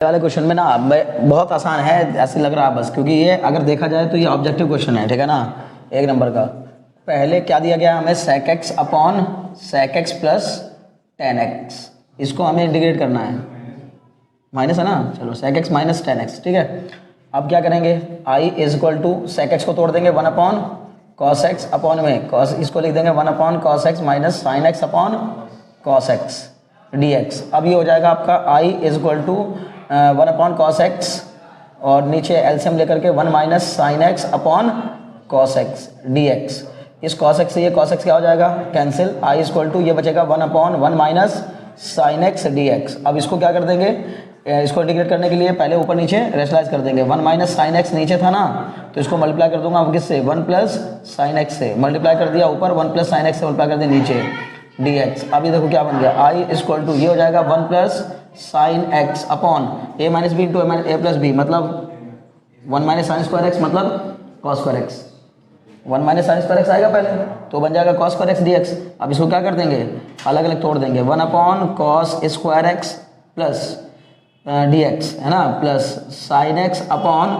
वाले क्वेश्चन में ना बहुत आसान है ऐसे लग रहा है बस, क्योंकि ये अगर देखा जाए तो ये ऑब्जेक्टिव क्वेश्चन है, ठीक है ना। एक नंबर का पहले क्या दिया गया हमें, sec x upon sec x plus tan x, इसको हमें इंटीग्रेट करना है, माइनस है ना, चलो sec x minus tan x, ठीक है। अब क्या करेंगे, i is equal to sec x को तोड़ देंगे 1 अपॉन cos x अपॉन में cos, इसको लिख देंगे 1 upon cos x minus sin x upon cos x dx। अब ये हो जाएगा आपका i इज इक्वल टू 1 अपॉन cos x और नीचे एलसीएम लेकर के 1 minus sine x upon cos x dx। इस cos x से ये cos x क्या हो जाएगा, cancel, i is equal to ये बचेगा 1 upon 1 minus sine x dx। अब इसको क्या कर देंगे, इसको इंटीग्रेट करने के लिए पहले ऊपर नीचे रेशनलाइज कर देंगे। 1 माइनस साइन एक्स नीचे था ना, तो इसको मल्टीप्लाई कर दूंगा अब किससे, 1 प्लस साइन एक्स से, मल्टीप्लाई कर दिया ऊपर, 1 प्लस साइन एक्स से मल्टीप्लाई कर दिया नीचे dx। अभी देखो क्या बन गया, i इज इक्वल टू ये हो जाएगा 1 प्लस साइन एक्स अपॉन ए माइनस बी इंटू ए प्लस बी, मतलब 1 माइनस साइन स्क्वायर एक्स मतलब cos square x, 1 minus sine square x आएगा पहले, तो बन जाएगा कॉस स्क्वायर एक्स dx। अब इसको क्या कर देंगे, अलग अलग तोड़ देंगे, 1 upon cos square x plus dx है ना, plus sign x upon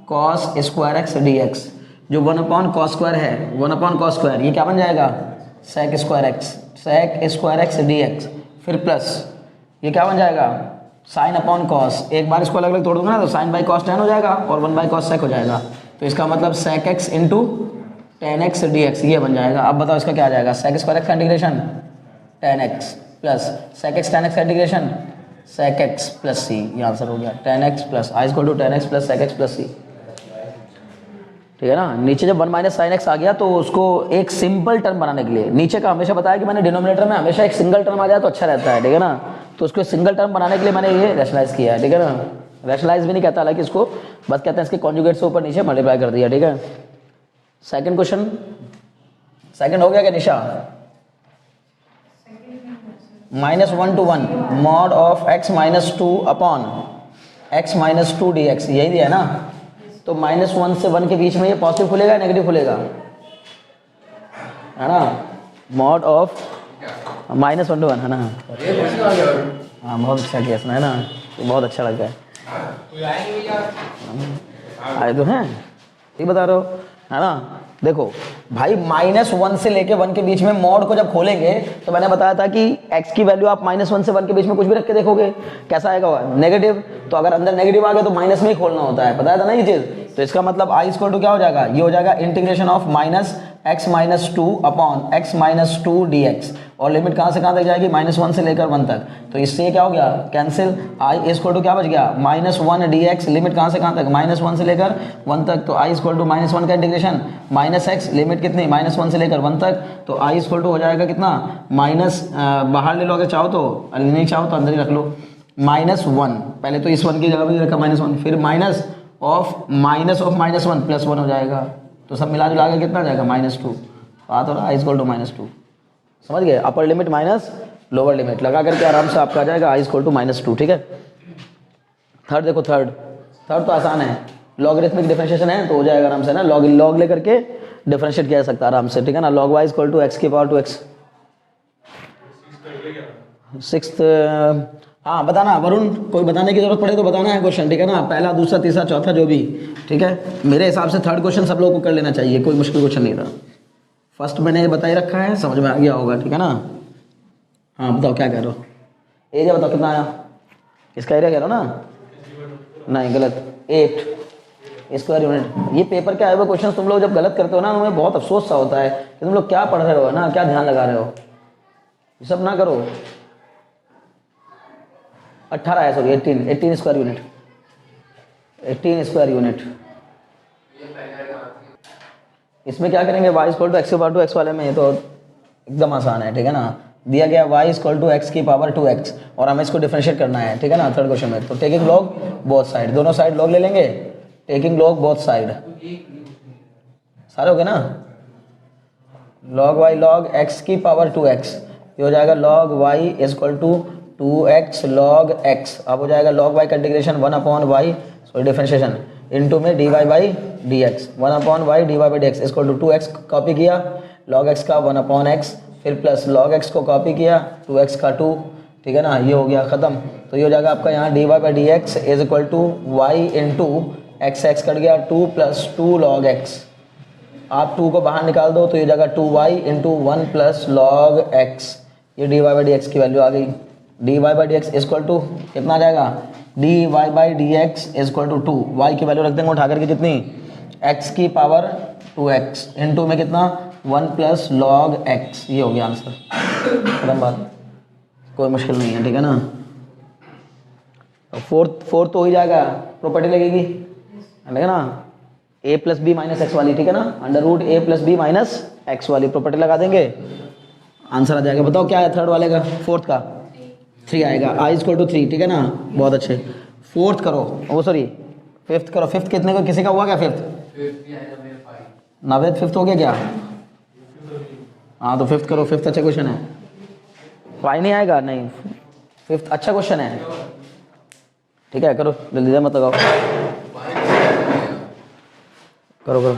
cos square x dx। जो 1 अपॉन कॉस स्क्वायर है, 1 अपॉन कॉस स्क्वायर, ये क्या बन जाएगा, सेक स्क्वायर एक्स dx, फिर प्लस ये क्या बन जाएगा, साइन अपॉन कॉस, एक बार इसको अलग अलग तोड़ दूंगा ना तो साइन बाई कॉस टेन हो जाएगा और 1 बाई कॉस सेक हो जाएगा, तो इसका मतलब sec x into tan x dx ये बन जाएगा। अब बताओ इसका क्या आ जाएगा, सेक स्क्वायर एक्स का integration tan x plus sec x tan x का integration sec x plus c, ये आंसर हो गया, tan x plus I equal to tan x plus sec x plus c, ठीक है ना। नीचे जब 1 माइनस साइन एक्स आ गया तो उसको एक सिंपल टर्म बनाने के लिए, नीचे का हमेशा बताया कि मैंने डिनोमिनेटर में हमेशा एक सिंगल टर्म आ जाए तो अच्छा रहता है, ठीक है ना, तो उसको सिंगल टर्म बनाने के लिए मैंने ये रैशनलाइज किया है, ठीक है ना। रैशनलाइज भी नहीं कहता, हालांकि इसको बस कहते हैं इसके कॉन्जुगेट से ऊपर नीचे मल्टीप्लाई कर दिया, ठीक है। सेकंड क्वेश्चन, सेकंड हो गया क्या निशा, -1 to 1 mod of x minus 2 upon x minus 2 dx, यही दिया है ना, तो -1 से 1 के बीच में ये पॉजिटिव खुलेगा या नेगेटिव खुलेगा, है ना, मॉड ऑफ -1 to 1 है ना। हाँ बहुत अच्छा किया इसने, है ना, तो बहुत अच्छा लग रहा है, आए तो हैं, ठीक बता रहे हो, है ना। देखो भाई -1 से लेके 1 के बीच में मॉड को जब खोलेंगे तो मैंने बताया था कि x की वैल्यू आप -1 से 1 के बीच में कुछ भी रख के देखोगे कैसा आएगा, नेगेटिव, तो अगर अंदर नेगेटिव आ गया तो माइनस में ही खोलना होता है, बताया था ना ये चीज़। तो इसका मतलब i इक्वल टू क्या हो जाएगा, ये हो जाएगा integration of -x minus 2 upon x minus 2 dx, और लिमिट कहाँ से कहाँ तक जाएगी, -1 से लेकर 1 तक, तो इससे क्या हो गया, कैंसिल, i इक्वल टू क्या बच गया, -1 dx, लिमिट कहाँ से कहाँ तक, -1 से लेकर 1 तक, तो i इक्वल टू -1 का इंटीग्रेशन -x, लिमिट कितनी, -1 से लेकर 1 तक, तो i इक्वल टू हो जाएगा कितना, माइनस, बाहर ले लो अगर चाहो तो, नहीं चाहो तो अंदर ही रख लो, -1, पहले तो इस 1 की जगह भी रखा -1, फिर माइनस ऑफ -1 प्लस 1 हो जाएगा, तो सब मिला जुला के कितना जाएगा, -2, बात हो रहा है, i इक्वल टू -2, समझ गए, upper limit minus lower limit लगा करके आराम से आपका आ जाएगा i इक्वल टू -2, ठीक है। थर्ड देखो, थर्ड तो आसान है, लॉगरिथमिक डिफरेंशिएशन है तो हो जाएगा आराम से ना, लॉग लेकर के डिफरेंशिएट किया जा सकता है आराम से, ठीक है ना, log y equal to x की पावर 2x। सिक्स्थ, हाँ बताना वरुण, कोई बताने की जरूरत पड़े तो बताना है क्वेश्चन, ठीक है ना, पहला दूसरा तीसरा चौथा जो भी, ठीक है। मेरे हिसाब से थर्ड क्वेश्चन सब लोगों को कर लेना चाहिए, कोई मुश्किल क्वेश्चन नहीं था। फर्स्ट मैंने ये बता ही रखा है, समझ में आ गया होगा, ठीक है ना। हाँ बताओ क्या कह रहे हो, एरिया बताओ कितना आया, इसका एरिया कह रहे हो ना, नहीं गलत, 8 स्क्वायर यूनिट। ये पेपर के आए हुए क्वेश्चन तुम लोग जब गलत करते हो ना, तुम्हें बहुत अफसोस सा होता है कि तुम लोग क्या पढ़ रहे हो ना, क्या ध्यान लगा रहे हो, ये सब ना करो। 18 है, sorry 18 square unit, 18 square unit. इसमें क्या करेंगे, y इक्वल टू एक्स की पावर 2x वाले में, ये तो एकदम आसान है, ठीक है ना, दिया गया y इक्वल टू एक्स की पावर 2x और हमें इसको डिफरेंशिएट करना है, ठीक है ना, थर्ड क्वेश्चन में। तो टेकिंग लॉग बोथ साइड, दोनों साइड लॉग ले लेंगे, टेकिंग लॉग बोथ साइड, सारे हो गए ना, log y log x की पावर 2x, ये हो जाएगा log y equal to 2x log x। अब हो जाएगा log y का integration 1 upon y, sorry differentiation, into में dy by dx, 1 upon y dy by dx equal to 2x copy किया, log x का 1 अपॉन x, फिर plus log x को copy किया, 2x का 2, ठीक है ना, ये हो गया ख़त्म। तो ये हो जाएगा आपका यहाँ dy by d x is equal to y into x, x cut गया 2 प्लस 2 लॉग एक्स, आप 2 को बाहर निकाल दो तो ये हो जाएगा 2y into 1 plus log x, ये dy बाई डी एक्स की वैल्यू आ गई। dy by d x equal to कितना आ जाएगा, dy by d x equal to 2, y की वैल्यू रख देंगे उठा करके कितनी, x की पावर 2x इंटू में कितना 1 प्लस लॉग x, ये हो गया आंसर। खत्म बात, कोई मुश्किल नहीं है, ठीक है ना। फोर्थ तो हो ही जाएगा, प्रॉपर्टी लगेगी, ठीक है ना, a plus b minus x वाली, ठीक है ना, under root a plus b minus x वाली प्रॉपर्टी लगा देंगे, आंसर आ जाएगा। बताओ क्या है थर्ड वाले का, फोर्थ का 3 आएगा, i इक्वल टू 3, ठीक है ना, बहुत अच्छे। फोर्थ करो, वो सॉरी फिफ्थ करो, फिफ्थ कितने को, किसी का हुआ क्या फिफ्थ, नवेद फिफ्थ हो गया क्या, हाँ तो फिफ्थ करो, फिफ्थ अच्छा क्वेश्चन है, वाई नहीं आएगा, नहीं फिफ्थ अच्छा क्वेश्चन है, ठीक है करो जल्दी मत लगाओ, करो करो।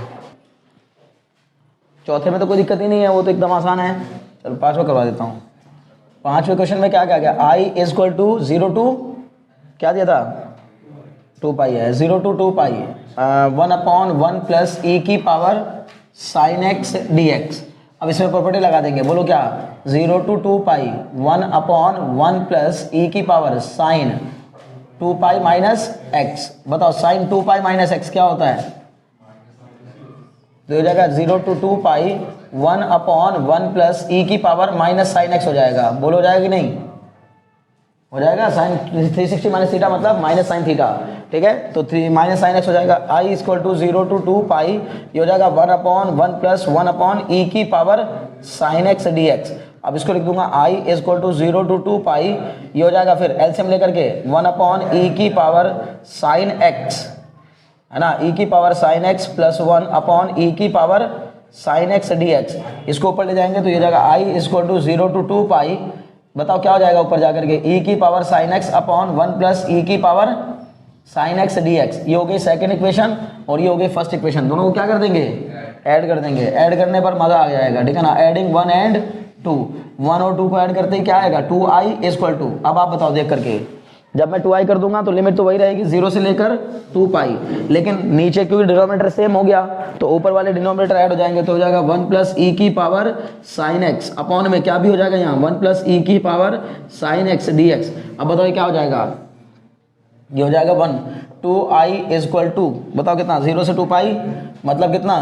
चौथे में तो कोई दिक्कत ही नहीं है, वो तो एकदम आसान है। चलो पांचवा करवा देता हूँ। पांचवें क्वेश्चन में क्या क्या गया, I is equal to 0 to क्या दिया था, 2 पाई है, 0 टू 2 पाई, 1/1 प्लस e की power sine x D x. अब इसमें प्रॉपर्टी लगा देंगे, बोलो क्या, 0 टू 2 पाई 1/1 प्लस e की power sine 2 pi minus x. बताओ साइन 2 पाई माइनस एक्स क्या होता है, तो हो जाएगा 0 टू 2 पाई 1/1 प्लस ई की पावर माइनस साइन एक्स हो जाएगा। बोलो हो जाएगा कि नहीं, हो जाएगा, साइन 360 माइनस थीटा मतलब माइनस साइन थीटा, ठीक है, तो 3 माइनस साइन एक्स हो जाएगा। आई इक्वल टू 0 टू 2 पाई, ये हो जाएगा 1/1 प्लस 1/e की power sine x D x. अब इसको लिख दूंगा आई इक्वल टू 0 टू 2 पाई, ये हो जाएगा फिर एलसीएम लेकर के 1/e की पावर साइन एक्स, है ना, e की power sine x plus 1/e की power sine x D x. इसको ऊपर ले जाएंगे तो ये जाएगा आई इक्वल टू 0 टू 2 पाई, बताओ क्या हो जाएगा ऊपर जाकर के, e की power sine x upon 1 plus e की power sine x D x. ये हो गई सेकेंड इक्वेशन और ये हो गई फर्स्ट इक्वेशन, दोनों को क्या कर देंगे, ऐड कर देंगे। ऐड करने पर मजा आ जाएगा, ठीक है ना, एडिंग 1 एंड 2, 1 और 2 को ऐड करते ही क्या आएगा 2i इक्वल टू। अब आप बताओ देख करके, जब मैं 2i कर दूंगा तो लिमिट तो वही रहेगी 0 से लेकर 2 पाई, लेकिन नीचे क्योंकि डिनोमिनेटर सेम हो गया तो ऊपर वाले डिनोमिनेटर ऐड हो जाएंगे, तो हो जाएगा 1 प्लस ई की पावर साइन एक्स अपॉन में क्या भी हो जाएगा यहाँ 1 प्लस ई की power sine x D x. अब बताओ ये क्या हो जाएगा, ये हो जाएगा 1, 2i इक्वल टू बताओ कितना 0 से 2 पाई मतलब कितना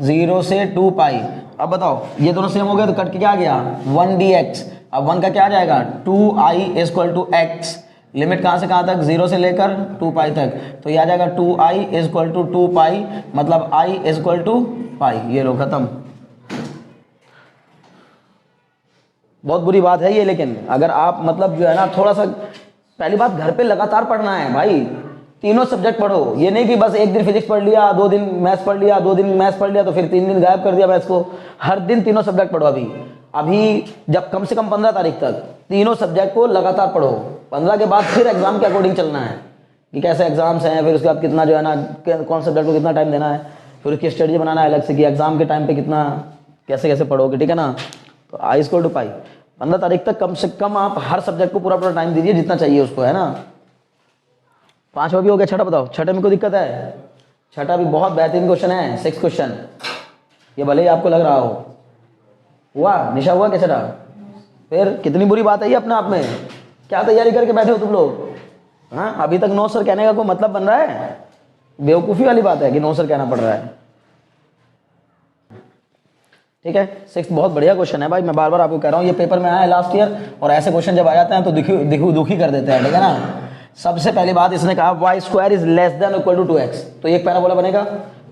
0 से 2 पाई। अब बताओ ये दोनों सेम हो गए तो कट के क्या आ गया 1 dx। अब 1 का क्या आ जाएगा 2i equal to x, limit कहाँ से कहाँ तक 0 से लेकर 2 पाई तक, तो ये आ जाएगा 2i इक्वल टू 2 पाई मतलब i इक्वल टू पाई। ये लो खत्म। बहुत बुरी बात है ये, लेकिन अगर आप मतलब जो है ना थोड़ा सा, पहली बात घर पे लगातार पढ़ना है भाई, तीनों सब्जेक्ट पढ़ो। ये नहीं कि बस एक दिन फिजिक्स पढ़ लिया, 2 दिन मैथ्स पढ़ लिया, 2 दिन मैथ्स पढ़ लिया तो फिर 3 दिन गायब कर दिया मैथ्स को। हर दिन तीनों सब्जेक्ट पढ़ो। अभी जब कम से कम 15 तारीख तक तीनों सब्जेक्ट को लगातार पढ़ो। 15 के बाद फिर एग्जाम के अकॉर्डिंग चलना है कि कैसे एग्जाम्स हैं, फिर उसके बाद कितना जो है ना कौन सब्जेक्ट को कितना टाइम देना है, फिर उसकी स्ट्रेटजी बनाना है अलग से कि एग्जाम के टाइम पे कितना कैसे कैसे पढ़ोगे, ठीक है ना। तो आई स्क्वायर टू पाई 15 तारीख तक कम से कम आप हर सब्जेक्ट को पूरा पूरा टाइम दीजिए जितना चाहिए उसको, है ना। 5वां भी हो गया, छठा बताओ, छठे में कोई दिक्कत है? छठा भी बहुत बेहतरीन क्वेश्चन है, 6 क्वेश्चन। ये भले ही आपको लग रहा हो हुआ निशा हुआ क्या छठा, फिर कितनी बुरी बात है ये अपने आप में। क्या तैयारी करके बैठे हो तुम लोग? हाँ, अभी तक नो सर कहने का कोई मतलब बन रहा है? बेवकूफ़ी वाली बात है कि नो सर कहना पड़ रहा है। ठीक है, 6 बहुत बढ़िया क्वेश्चन है भाई, मैं बार बार आपको कह रहा हूँ, ये पेपर में आया है लास्ट ईयर, और ऐसे क्वेश्चन जब आ जाते हैं तो दुखी कर देते हैं, ठीक है ना। सबसे पहली बात इसने कहा y square is less than equal to 2x, तो एक पैराबोला बनेगा।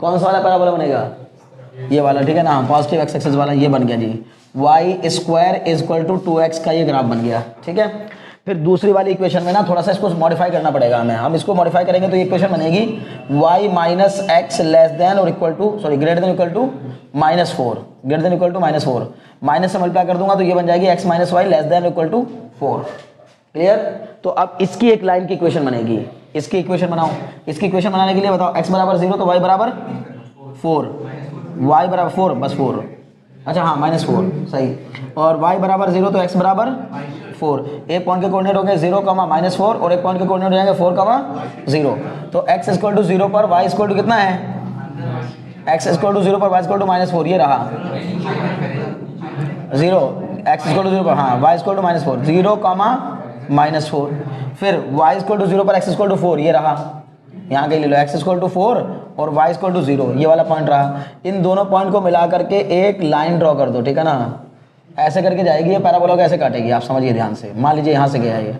कौन सा वाला पैराबोला बनेगा? ये वाला, ठीक है ना, पॉजिटिव एक्स एक्सिस वाला, ये बन गया जी। Y square is equal to 2x का ये ग्राफ बन गया, ठीक है। फिर दूसरी वाली इक्वेशन में ना थोड़ा सा इसको मॉडिफाई करना पड़ेगा हमें। हम इसको मॉडिफाई करेंगे तो ये इक्वेशन बनेगी y minus x less than और equal to greater than equal to -4, greater than equal to -4। Minus से मल्टीप्लाई कर दूंगा तो ये बन जाएगी x minus y less than equal to 4। Clear? तो अब इसकी एक लाइन की इक्वेशन बनेगी। इसकी इक्वेशन बनाओ। इसकी इक्वेशन बनाने के लिए बताओ x बराबर 0 तो y बराबर 4, y बराबर 4 बस 4, अच्छा हाँ -4 सही, और y बराबर 0 तो x बराबर 4। एक पॉइंट के कोऑर्डिनेट होंगे 0, -4 और एक पॉइंट के कोऑर्डिनेट हो जाएंगे 4, 0। तो x इक्वल टू 0 पर y इक्वल टू कितना है, x इक्वल टू 0 पर y इक्वल टू -4, ये रहा 0, x इक्वल टू 0 पर, हाँ y इक्वल टू -4, 0, -4। फिर y इक्वल टू 0 पर x इक्वल टू 4, ये रहा, यहाँ के ले लो x इक्वल टू 4 और y इक्वल टू 0, ये वाला पॉइंट रहा। इन दोनों पॉइंट को मिला करके एक लाइन ड्रॉ कर दो, ठीक है ना, ऐसे करके जाएगी ये पैराबोला को ऐसे काटेगी। आप समझिए ध्यान से, मान लीजिए यहाँ से गया है, ये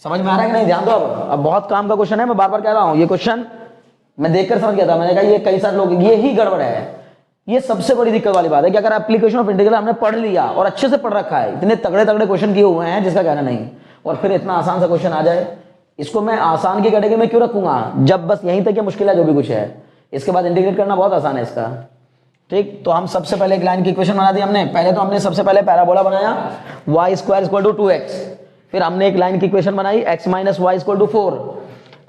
समझ में आ रहा है कि नहीं, ध्यान दो। अब बहुत काम का क्वेश्चन है, मैं बार बार कह रहा हूँ, ये क्वेश्चन मैं देखकर समझ गया था, मैंने कहा ये कई सारे लोग, ये ही गड़बड़ है, ये सबसे बड़ी दिक्कत वाली बात है कि अगर एप्लीकेशन ऑफ इंटीग्रल हमने पढ़ लिया और अच्छे से पढ़ रखा है, इतने तगड़े तगड़े क्वेश्चन किए हुए हैं जिसका कहना नहीं, और फिर इतना आसान सा क्वेश्चन आ जाए, इसको मैं आसान की कैटेगरी में क्यों रखूंगा, जब बस यहीं तक ये मुश्किल है जो भी कुछ है, इसके बाद इंटीग्रेट करना बहुत आसान है इसका। ठीक, तो हम सबसे पहले एक लाइन की इक्वेशन बना दी हमने, पहले तो हमने सबसे पहले पैराबोला बनाया y square equal to 2x, फिर हमने एक लाइन की इक्वेशन बनाई x minus y equal to 4।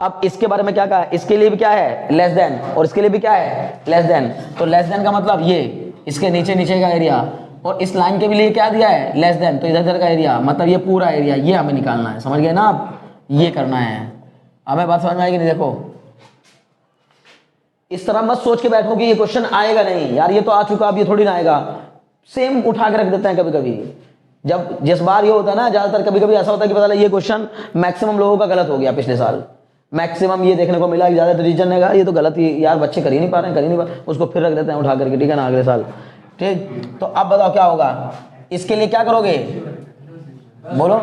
अब इसके बारे में क्या कहा, इसके लिए भी क्या है लेस देन, और इसके लिए भी क्या है लेस देन। तो लेस देन का मतलब ये इसके नीचे नीचे का एरिया, और इस लाइन के भी लिए क्या दिया है लेस देन, तो इधर इधर का एरिया, मतलब ये पूरा एरिया, ये हमें निकालना है, समझ गए ना आप, ये करना है। हमें बात समझ में आएगी नहीं, देखो इस तरह मत सोच के बैठो कि ये क्वेश्चन आएगा नहीं, यार ये तो आ चुका, अब ये थोड़ी ना आएगा, सेम उठा के रख देते हैं कभी कभी। जब जिस बार ये होता है ना, ज्यादातर कभी कभी ऐसा होता है कि पता लगा ये क्वेश्चन मैक्सिमम लोगों का गलत हो गया पिछले साल, मैक्सिमम ये देखने को मिला कि ज्यादा रीजन ने कहा ये तो गलत ही, यार बच्चे कर ही नहीं पा रहे हैं, कर ही नहीं पा रहे, उसको फिर रख देते हैं उठा करके, ठीक है ना, अगले साल। ठीक, तो अब बताओ क्या होगा, इसके लिए क्या करोगे, बोलो।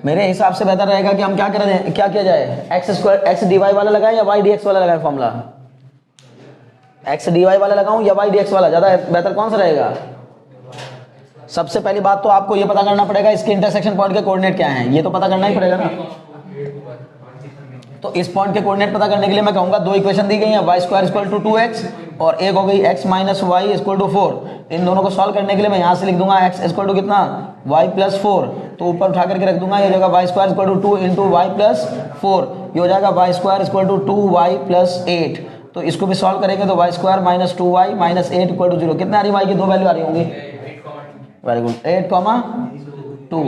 मेरे हिसाब से बेहतर रहेगा कि हम क्या करें, क्या किया जाए, x square x d y वाला लगाएं या वाई डी एक्स वाला लगाएं फॉर्मूला, एक्स डी वाई वाला लगाऊं या वाई डी एक्स वाला, ज्यादा बेहतर कौन सा रहेगा। सबसे पहली बात तो आपको ये पता करना पड़ेगा इसके इंटरसेक्शन पॉइंट के कोऑर्डिनेट क्या हैं, ये तो पता करना ही पड़ेगा ना। तो इस पॉइंट के कोऑर्डिनेट पता करने के लिए मैं कहूंगा दो इक्वेशन दी गई हैं, y square equal to 2x और एक हो गई x minus y equal to 4। इन दोनों को सॉल्व करने के लिए मैं यहाँ से लिख दूंगा x इक्वल टू कितना y प्लस 4, तो ऊपर उठा करके रख दूंगा, ये हो जाएगा y square equal to 2 into y plus 4, ये हो जाएगा y square equal to 2y plus 8। तो इसको भी सॉल्व करेंगे तो y square minus 2y minus 8 equal to 0, कितने आ रही y की दो वैल्यू आ रही होंगी, वेरी गुड, 8, 2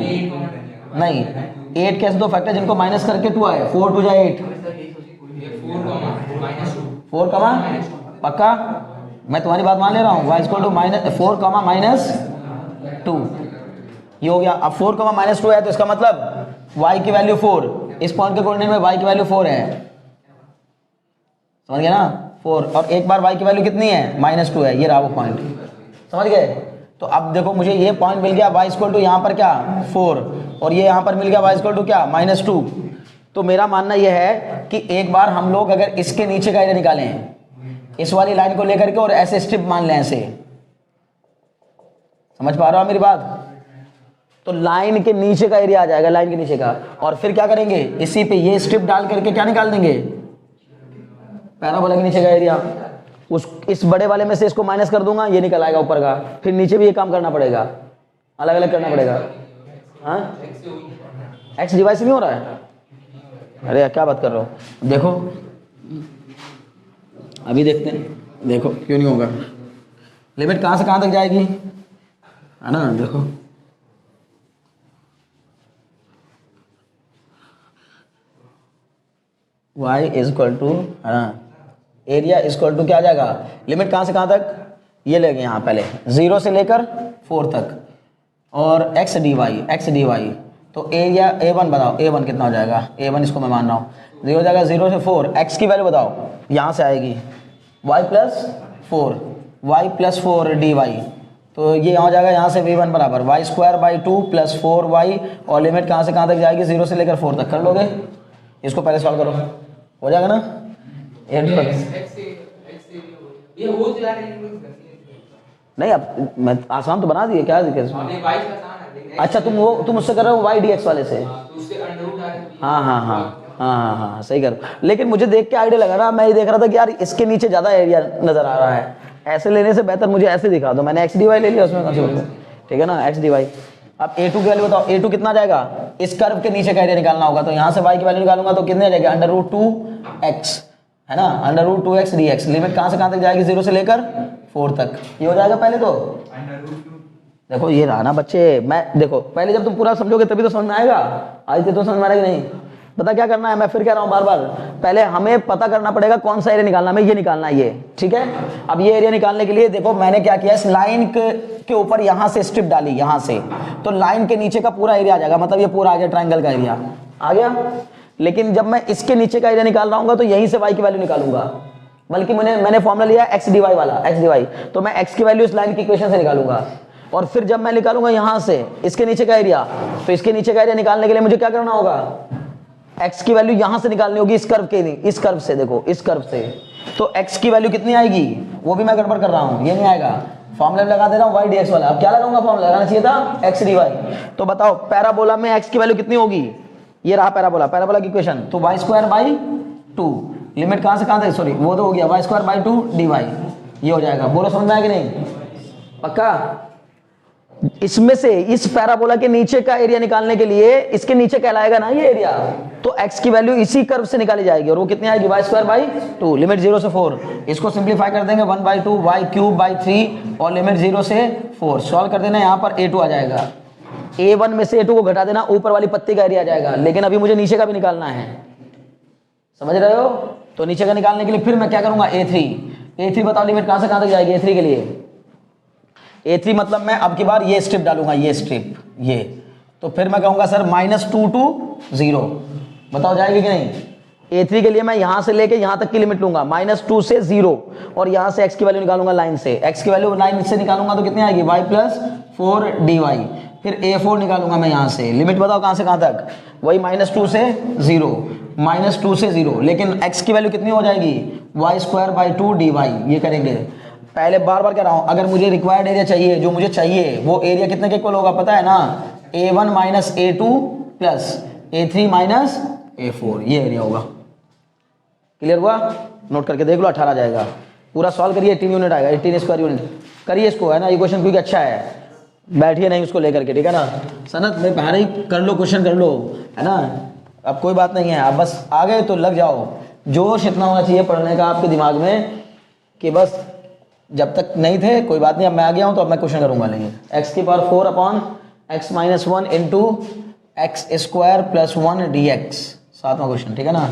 नहीं 8 कैसे दो फैक्टर जिनको माइनस करके 2 आए, 4 2 जाए 8, 4 कमा पक्का, मैं तुम्हारी बात मान ले रहा हूँ, y इक्वल टू -4 माइनस 2, ये हो गया। अब 4 माइनस 2 है तो इसका मतलब y की वैल्यू 4, इस पॉइंट के कोऑर्डिनेट में y की वैल्यू 4 है, समझ गए ना 4, और एक बार y की वैल्यू कितनी है -2 है, ये रहा वो पॉइंट, समझ गए। तो अब देखो मुझे ये पॉइंट मिल गया y इक्वल टू यहाँ पर क्या 4, और ये यहाँ पर मिल गया y इक्वल टू क्या -2। तो मेरा मानना यह है कि एक बार हम लोग अगर इसके नीचे का एरिया निकालें, इस वाली लाइन को लेकर के और ऐसे स्ट्रिप मान लें, ऐसे, समझ पा रहे हो मेरी बात, तो लाइन के नीचे का एरिया आ जाएगा, लाइन के नीचे का, और फिर क्या करेंगे इसी पे ये स्ट्रिप डाल करके क्या निकाल देंगे पैराबोला के नीचे का एरिया, उस इस बड़े वाले में से इसको माइनस कर दूंगा, ये निकल आएगा ऊपर का, फिर नीचे भी ये काम करना पड़ेगा, अलग अलग करना पड़ेगा। हाँ एक्स डिवाइस नहीं हो रहा है, अरे क्या बात कर रहे हो, देखो अभी देखते हैं, देखो क्यों नहीं होगा, लिमिट कहाँ से कहाँ तक जाएगी, है ना, देखो y is equal to, area is equal to क्या आ जाएगा, लिमिट कहाँ से कहाँ तक, ये लेंगे यहाँ पहले 0 से लेकर 4 तक, और x dy, तो एरिया a1 बताओ, a1 कितना हो जाएगा, a1 इसको मैं मान रहा हूँ 0 हो जाएगा, 0 से 4, x की वैल्यू बताओ, यहाँ से आएगी y प्लस 4 dy, तो ये हो जाएगा यहाँ से v1 बराबर y square by 2 plus 4y, और लिमिट कहाँ से कहाँ तक जाएगी 0 से लेकर 4 तक, कर लोगे, इसको पहले सॉल्व करो, हो जाएगा ना, नहीं अब मैं आसान तो बना दिए, क्या दिक्कत, अच्छा तुम उससे कर रहे हो y dx वाले से, हाँ सही कर, लेकिन मुझे देख के आइडिया लगा ना, मैं ये देख रहा था कि यार इसके नीचे ज्यादा एरिया नजर आ रहा है, ऐसे लेने से बेहतर मुझे ऐसे दिखा दो, मैंने x dy ले लिया उसमें कौन, ठीक है ना x dy। अब a2 की वैल्यू बताओ, a2 कितना जाएगा, इस कर्व के नीचे का एरिया निकालना होगा, तो यहाँ से y की वैल्यू निकालूंगा तो कितने जाएगा √2x, है ना, √2x dx, लिमिट कहाँ से कहाँ तक जाएगी 0 से लेकर 4 तक, ये हो जाएगा पहले तो देखो ये रहा ना बच्चे, मैं देखो पहले जब तुम पूरा समझोगे तभी तो समझ में आएगा, आज तो समझ में आ रहा है कि नहीं। पता क्या करना है, मैं फिर कह रहा हूँ बार बार, पहले हमें पता करना पड़ेगा कौन सा एरिया निकालना है, हमें ये निकालना है ये, ठीक है। अब ये एरिया निकालने के लिए देखो मैंने क्या किया, इस लाइन के ऊपर यहाँ से स्ट्रिप डाली, यहाँ से, तो लाइन के नीचे का पूरा एरिया आ जाएगा, मतलब ये पूरा आ गया ट्राइंगल का एरिया आ गया। लेकिन जब मैं इसके नीचे का एरिया निकाल रहा हूँ तो यहीं से y की वैल्यू निकालूंगा, बल्कि मैंने फॉर्मूला लिया एक्स डी वाई वाला, एक्स डी वाई, तो मैं x की वैल्यू इस लाइन की इक्वेशन से निकालूंगा। और फिर जब मैं निकालूंगा यहाँ से इसके नीचे का एरिया, तो इसके नीचे का एरिया निकालने के लिए मुझे क्या करना होगा, x की वैल्यू यहां से निकालनी होगी, इस कर्व के, इस कर्व से, देखो इस कर्व से। तो x की वैल्यू कितनी आएगी, वो भी मैं गड़बड़ कर रहा हूं, ये नहीं आएगा, फॉर्मूला लगा दे रहा हूं y dx वाला। अब क्या लगाऊंगा, फॉर्मूला लगाना चाहिए था x dy। तो बताओ पैराबोला में x की वैल्यू कितनी होगी, ये रहा पैराबोला, पैराबोला की इक्वेशन, तो y स्क्वायर बाई 2, लिमिट कहां से कहां तक, सॉरी वो तो हो गया, y स्क्वायर बाई 2 dy, ये हो जाएगा। बोलो समझ में आया कि नहीं, पक्का। इसमें से इस पैराबोला के नीचे का एरिया निकालने के लिए इसके नीचे कहलाएगा ना ये एरिया, तो x की वैल्यू इसी कर्व से निकाली जाएगी, और वो कितनी आएगी, y स्क्वायर बाई 2, लिमिट 0 से 4, इसको सिंप्लीफाई कर देंगे 1/2 y क्यूब बाई 3, और लिमिट 0 से 4 सॉल्व कर देना, यहाँ पर a2 आ जाएगा, a1 में से a2 को घटा देना, ऊपर वाली पत्ती का एरिया आ जाएगा। लेकिन अभी मुझे नीचे का भी निकालना है, समझ रहे हो। तो नीचे का निकालने के लिए फिर मैं क्या करूंगा, a3 बताओ लिमिट कहां से कहां तक जाएगी a3 के लिए, A3 मतलब मैं अब की बार ये स्ट्रिप डालूंगा, ये स्ट्रिप, ये, तो फिर मैं कहूंगा सर -2 to 0, बताओ जाएगी कि नहीं। A3 के लिए मैं यहां से लेके यहां तक की लिमिट लूंगा, -2 से 0, और यहां से x की वैल्यू निकालूंगा लाइन से, x की वैल्यू लाइन से निकालूंगा तो कितनी आएगी, y + 4 dy, फिर a4 निकालूंगा मैं यहां से, लिमिट बताओ कहां से कहां तक, वही -2 से 0, -2 से 0, लेकिन x की वैल्यू कितनी हो जाएगी, y स्क्वायर बाई 2 dy, ये करेंगे। पहले बार बार कह रहा हूं, अगर मुझे रिक्वायर्ड एरिया चाहिए, जो मुझे चाहिए वो एरिया कितने के इक्वल होगा पता है ना, a1 minus a2 plus a3 minus a4, ये एरिया होगा। क्लियर हुआ, नोट करके देख लो, 18 आ जाएगा। पूरा सॉल्व करिए, 18 यूनिट आएगा, 18 स्क्वायर यूनिट करिए इसको, है ना, ये क्वेश्चन क्योंकि अच्छा है, बैठिए नहीं उसको लेकर के, ठीक है ना। सनत में पहले ही कर लो, क्वेश्चन कर लो, है ना, अब कोई बात नहीं है, आप बस आ गए तो लग जाओ, जोश इतना होना चाहिए पढ़ने का आपके दिमाग में कि बस, जब तक नहीं थे कोई बात नहीं, अब मैं आ गया हूं तो अब मैं क्वेश्चन करूंगा। लेंगे x की power 4 upon x minus 1 into x square plus 1 dx, 7वां क्वेश्चन, ठीक है ना।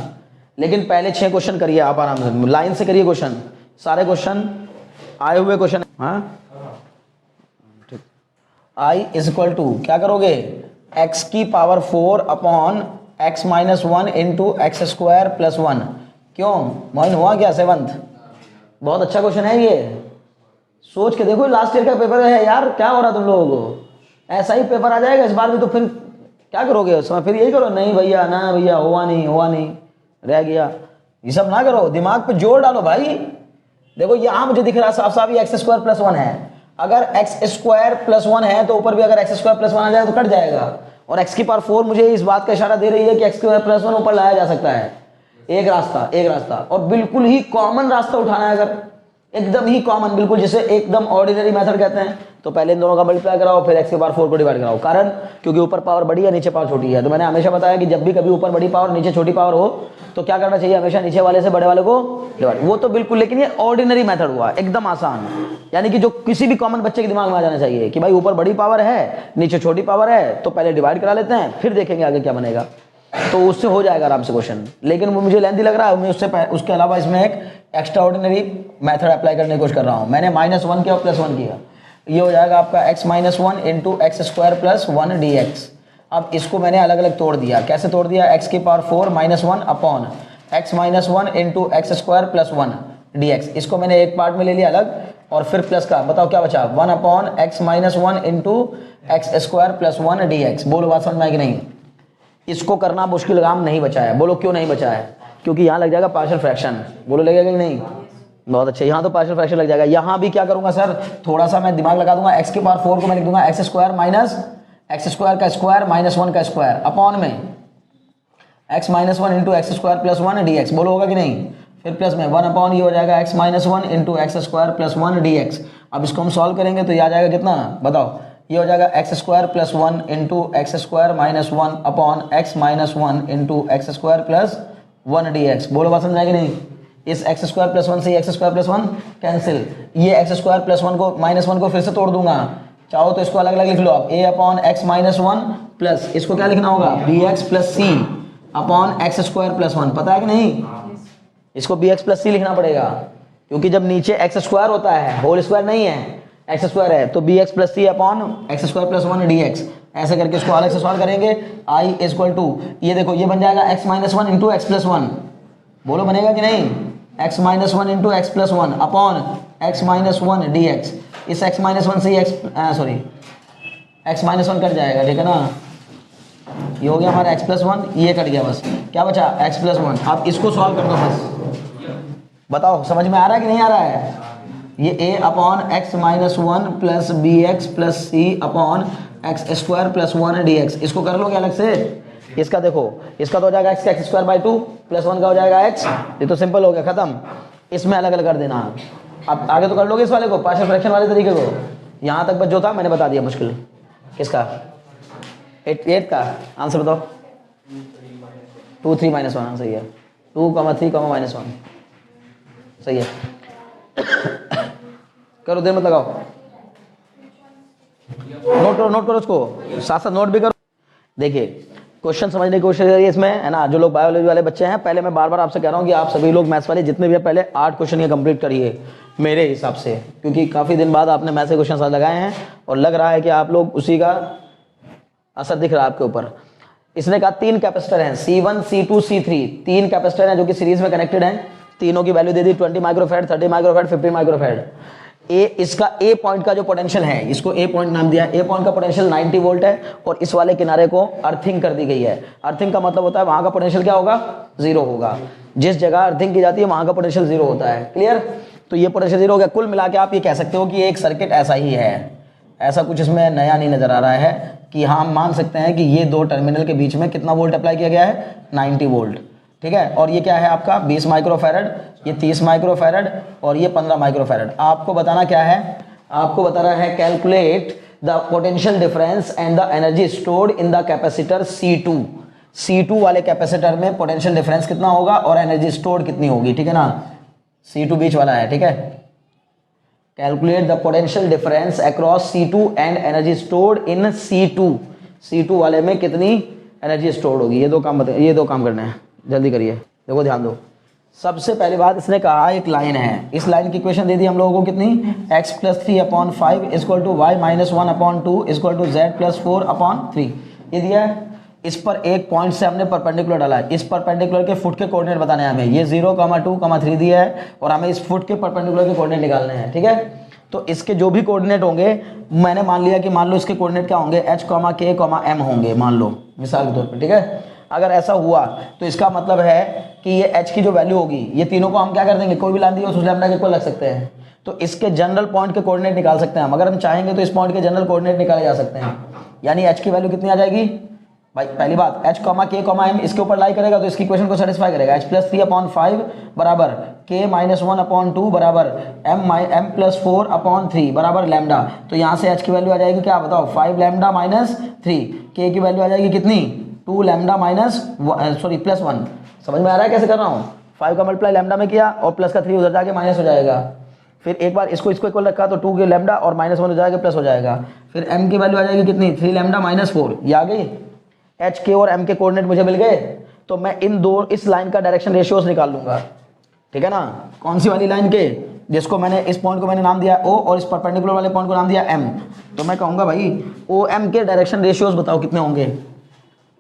लेकिन पहले 6 क्वेश्चन करिए आप आराम से, लाइन से करिए क्वेश्चन, सारे क्वेश्चन आए हुए क्वेश्चन, हाँ ठीक। i = क्या करोगे, x की power 4 upon x minus 1 into x square plus 1, क्यों मान हुआ क्या, 7th, बहुत अच्छा क्वेश्चन है ये, सोच के देखो, लास्ट ईयर का पेपर है यार, क्या हो रहा तुम लोगों को, ऐसा ही पेपर आ जाएगा इस बार भी, तो फिर क्या करोगे उसमें, फिर यही करो, नहीं भैया ना भैया, हुआ नहीं रह गया, ये सब ना करो, दिमाग पे जोर डालो भाई। देखो यहाँ मुझे दिख रहा साफ साफ ये एक्स स्क्वायर प्लस 1 है, अगर एक्स स्क्वायर प्लस 1 है तो ऊपर भी अगर एक्स स्क्वायर प्लस 1 आ जाए तो कट जाएगा, और एक्स की पावर 4 मुझे इस बात का इशारा दे रही है कि एक्स स्क्वायर प्लस 1 ऊपर लाया जा सकता है। एक रास्ता, और बिल्कुल ही कॉमन रास्ता उठाना है, अगर एकदम ही कॉमन, बिल्कुल जिसे एकदम ऑर्डिनरी मेथड कहते हैं, तो पहले इन दोनों का मल्टीप्लाई कराओ, फिर x की पावर 4 को डिवाइड कराओ। कारण क्योंकि ऊपर पावर बड़ी है, नीचे पावर छोटी है, तो मैंने हमेशा बताया कि जब भी कभी ऊपर बड़ी पावर नीचे छोटी पावर हो तो क्या करना चाहिए, हमेशा नीचे वाले से बड़े वाले को डिवाइड। वो तो बिल्कुल, लेकिन ये ऑर्डिनरी मेथड हुआ, एकदम आसान, यानी कि जो किसी भी कॉमन बच्चे के दिमाग में आ जाना चाहिए कि भाई ऊपर बड़ी पावर है, नीचे छोटी पावर है, तो पहले डिवाइड करा लेते हैं, फिर देखेंगे आगे क्या बनेगा, तो उससे हो जाएगा आराम से क्वेश्चन। लेकिन वो मुझे लेंथी लग रहा है, मैं उसके अलावा इसमें एक एक्स्ट्रा ऑर्डिनरी मेथड अप्लाई करने की कोशिश कर रहा हूँ। मैंने -1 किया और +1 किया, ये हो जाएगा आपका x minus 1 into x square plus 1 dx। अब इसको मैंने अलग अलग तोड़ दिया, कैसे तोड़ दिया, x की power 4 -1 upon x minus 1 into x square plus 1 dx, इसको मैंने एक पार्ट में ले लिया अलग, और फिर प्लस का, बताओ क्या बचा, 1 upon x minus 1 into x square plus 1 dx। बोलो बात समझ में आई कि नहीं, इसको करना मुश्किल काम नहीं बचा है। बोलो क्यों नहीं बचा है, क्योंकि यहाँ लग जाएगा पार्शियल फ्रैक्शन, बोलो लगेगा कि नहीं, बहुत अच्छा, यहाँ तो पार्शियल फ्रैक्शन लग जाएगा। यहाँ भी क्या करूंगा सर, थोड़ा सा मैं दिमाग लगा दूंगा, x की पावर 4 को मैं लिख दूंगा x square minus x square का स्क्वायर माइनस 1 का स्क्वायर अपॉन में x minus 1 into x square plus 1 dx। बोलो होगा कि नहीं, फिर प्लस में 1 अपॉन ये हो जाएगा x minus 1 into x square plus 1 dx। अब इसको हम सॉल्व करेंगे तो ये आ जाएगा कितना, बताओ, ये हो जाएगा x square plus 1 into x square minus 1 upon x minus 1 into x square plus 1 dx। बोलो बात समझ आएगी नहीं, इस एक्स स्क्वायर प्लस 1 से एक्स स्क्वायर प्लस 1 कैंसिल, ये एक्स स्क्वायर प्लस 1 को -1 को फिर से तोड़ दूंगा, चाहो तो इसको अलग अलग लिख लो आप, a upon x minus one plus इसको क्या लिखना होगा, b x plus c upon x square plus one. पता है कि नहीं, इसको बी एक्स प्लस सी लिखना पड़ेगा, क्योंकि जब नीचे एक्स स्क्वायर होता है, होल स्क्वायर नहीं है, एक्स स्क्वायर है, तो b x plus c upon x square plus one d x, ऐसे करके इसको अलग से सॉल्व करेंगे। आई इक्वल टू, ये देखो ये बन जाएगा x minus one into x plus one, बोलो बनेगा कि नहीं, x minus one into x plus one upon x minus one d x. इस एक्स माइनस वन से एक्स माइनस वन कट जाएगा, ठीक है ना, ये हो गया हमारा एक्स प्लस वन, ये कट गया, बस क्या बचा एक्स प्लस वन। अब इसको सॉल्व कर दो बस, बताओ समझ में आ रहा है कि नहीं आ रहा है। ये a upon x minus one plus b x plus c upon x square plus one d x, इसको कर लोगे अलग से। इसका देखो, इसका तो हो जाएगा एक्स का x square by two plus one का हो जाएगा एक्स, ये तो सिंपल हो गया खत्म। इसमें अलग अलग कर देना। अब आगे तो कर लोगे इस वाले को, पार्शियल फ्रैक्शन वाले तरीके को। यहाँ तक बस जो था मैंने बता दिया मुश्किल। किसका 8 का आंसर बताओ। 2 3 माइनस वन, सही है। 2 3 माइनस वन, सही है। करो, देर मत लगाओ, नोट करो उसको, साथ साथ नोट भी करो। देखिए क्वेश्चन समझने की कोशिश करिए इसमें, है ना। जो लोग बायोलॉजी वाले बच्चे हैं, पहले मैं बार बार आपसे कह रहा हूँ कि आप सभी लोग मैथ्स वाले जितने भी हैं पहले 8 क्वेश्चन ये कंप्लीट करिए मेरे हिसाब से, क्योंकि काफ़ी दिन बाद आपने मैथ्स के क्वेश्चन लगाए हैं और लग रहा है कि आप लोग उसी का असर दिख रहा है आपके ऊपर। इसने कहा 3 कैपेसिटर हैं, C1 C2 C3, 3 कैपेसिटर हैं जो कि सीरीज में कनेक्टेड हैं। तीनों की वैल्यू दे दी 20 माइक्रोफैराड, 30 माइक्रोफैराड, 50 माइक्रोफैराड। इसका ए पॉइंट का जो पोटेंशियल है, इसको ए पॉइंट नाम दिया। ए पॉइंट का पोटेंशियल 90 वोल्ट है और इस वाले किनारे को अर्थिंग कर दी गई है। अर्थिंग का मतलब होता है वहां का पोटेंशियल क्या होगा, 0 होगा। जिस जगह अर्थिंग की जाती है वहां का पोटेंशियल 0 होता है। क्लियर। तो ये पोटेंशियल 0 हो गया। कुल मिला के आप ये कह सकते हो कि एक सर्किट ऐसा ही है, ऐसा कुछ इसमें नया नहीं नजर आ रहा है कि हम मान सकते हैं कि ये 2 टर्मिनल के बीच में कितना वोल्ट अप्लाई किया गया है, 90 वोल्ट। ठीक है। और ये क्या है आपका 20 माइक्रोफैरड, ये 30 माइक्रोफैरड और ये 15 माइक्रोफैरड। आपको बताना क्या है, आपको बताना है calculate the potential difference and the energy stored in the capacitor C2। C2 वाले कैपेसिटर में पोटेंशियल डिफरेंस कितना होगा और एनर्जी स्टोर्ड कितनी होगी, ठीक है ना। C2 बीच वाला है, ठीक है। Calculate the potential difference across C2 and energy stored in C2। C2 वाले में कितनी एनर्जी स्टोर्ड होगी। ये 2 काम बताए, ये 2 काम करने हैं, जल्दी करिए। देखो ध्यान दो। सबसे पहली बात इसने कहा एक लाइन है, इस लाइन की इक्वेशन दे दी हम लोगों को कितनी, x + 3/5 equal to y - 1/2 equal to z + 4/3। ये दिया है। इस पर एक पॉइंट से हमने परपेंडिकुलर डाला है। इस परपेंडिकुलर के फुट के कोऑर्डिनेट बताने हैं हमें। ये 0, 2, 3 दिया है और हमें इस फुट के परपेंडिकुलर के कोऑर्डिनेट निकालने हैं, ठीक है। तो इसके जो भी कोऑर्डिनेट होंगे, मैंने मान लिया कि मान लो इसके कोऑर्डिनेट क्या होंगे, h, k, m होंगे, मान लो मिसाल के तौर पर, ठीक है। अगर ऐसा हुआ तो इसका मतलब है कि ये h की जो वैल्यू होगी, ये तीनों को हम क्या कर देंगे, कोई भी लाइन दी उस लैम्डा के इक्वल रख सकते हैं। तो इसके जनरल पॉइंट के कोऑर्डिनेट निकाल सकते हैं हम। अगर हम चाहेंगे तो इस पॉइंट के जनरल कोऑर्डिनेट निकाले जा सकते हैं। यानी h की वैल्यू कितनी आ जाएगी भाई, पहली बात h, k, m इसके ऊपर लाई करेगा तो इसकी इक्वेशन को सेटिस्फाई करेगा। h + 3/5 बराबर k - 1/2 बराबर m + 4/3 बराबर लैम्डा। तो यहाँ से h की वैल्यू आ जाएगी क्या बताओ, 5 लैम्डा माइनस 3। k की वैल्यू आ जाएगी कितनी, 2 लैम्डा प्लस 1। समझ में आ रहा है कैसे कर रहा हूँ। 5 का मल्टीप्लाई लैम्डा में किया और प्लस का 3 उधर जाके माइनस हो जाएगा। फिर एक बार इसको इक्वल रखा तो 2 के लैम्डा और -1 हो जाएगा, प्लस हो जाएगा। फिर m की वैल्यू आ जाएगी कितनी, 3 लैम्डा - 4। ये आ गई। h, k और m के कोऑर्डिनेट मुझे मिल गए, तो मैं इस लाइन का डायरेक्शन रेशियोज निकाल लूंगा, ठीक है ना। कौन सी वाली लाइन के, जिसको मैंने इस पॉइंट को मैंने नाम दिया O और इस परपेंडिकुलर वाले पॉइंट को नाम दिया M। तो मैं कहूँगा भाई OM के डायरेक्शन रेशियोज बताओ कितने होंगे।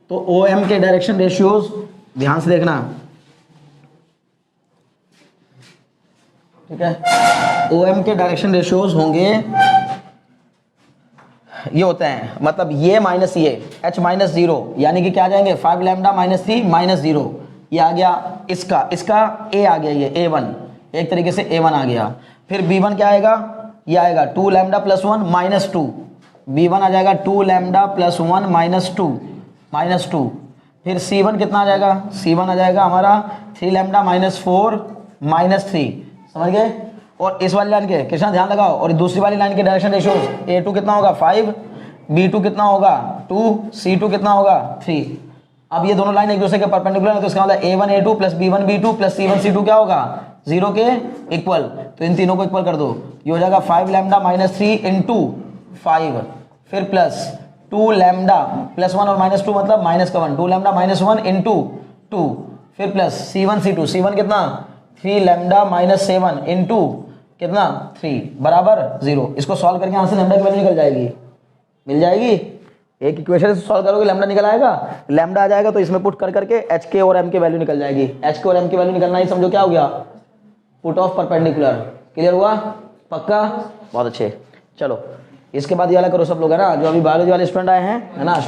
तो OM के डायरेक्शन रेशियोज ध्यान से देखना, ठीक है। OM के डायरेक्शन रेशियोज होंगे, ये होते हैं, मतलब ये माइनस ये h - 0, यानी कि क्या आ जाएंगे 5 लैम्डा -3 - 0। ये आ गया इसका a आ गया, ये a1, एक तरीके से a1 आ गया। फिर b1 क्या आएगा, ये आएगा 2 लैम्डा + 1 - 2। b1 आ जाएगा 2 लैम्डा + 1 - 2। फिर c1 कितना आ जाएगा, c1 आ जाएगा हमारा 3 लैम्डा -4 - 3। समझ गए। और इस वाली लाइन के कितना ध्यान लगाओ, और दूसरी वाली लाइन के डायरेक्शन रेशियोज, a2 कितना होगा 5, b2 कितना होगा 2, c2 कितना होगा 3। अब ये दोनों लाइन एक दूसरे के परपेंडिकुलर है, तो इसका मतलब a1 a2 + b1 b2 + c1 c2 क्या होगा 0 के इक्वल। तो इन तीनों को इक्वल कर दो, ये हो जाएगा 5 लैम्डा - 3 × 5, फिर प्लस 2 लैम्डा +1 और -2 मतलब माइनस का 1, 2 लैम्डा -1 इंटू 2, फिर प्लस C1 C1 कितना 3 लैम्डा -7 इंटू कितना 3 बराबर 0। इसको सॉल्व करके यहाँ से लैम्डा की वैल्यू निकल जाएगी, मिल जाएगी। एक इक्वेशन से सॉल्व करोगे लैम्डा निकल आएगा, लैम्डा आ जाएगा तो इसमें पुट कर करके एच के और एम की वैल्यू निकल जाएगी। एच के और एम की वैल्यू निकलना ही समझो क्या हो गया, पुट ऑफ परपेंडिकुलर। क्लियर हुआ, पक्का, बहुत अच्छे। चलो इसके बाद ये वाला करो सब लोग, है ना, जो अभी बायोलॉजी वाले स्टूडेंट आए हैं, है ना।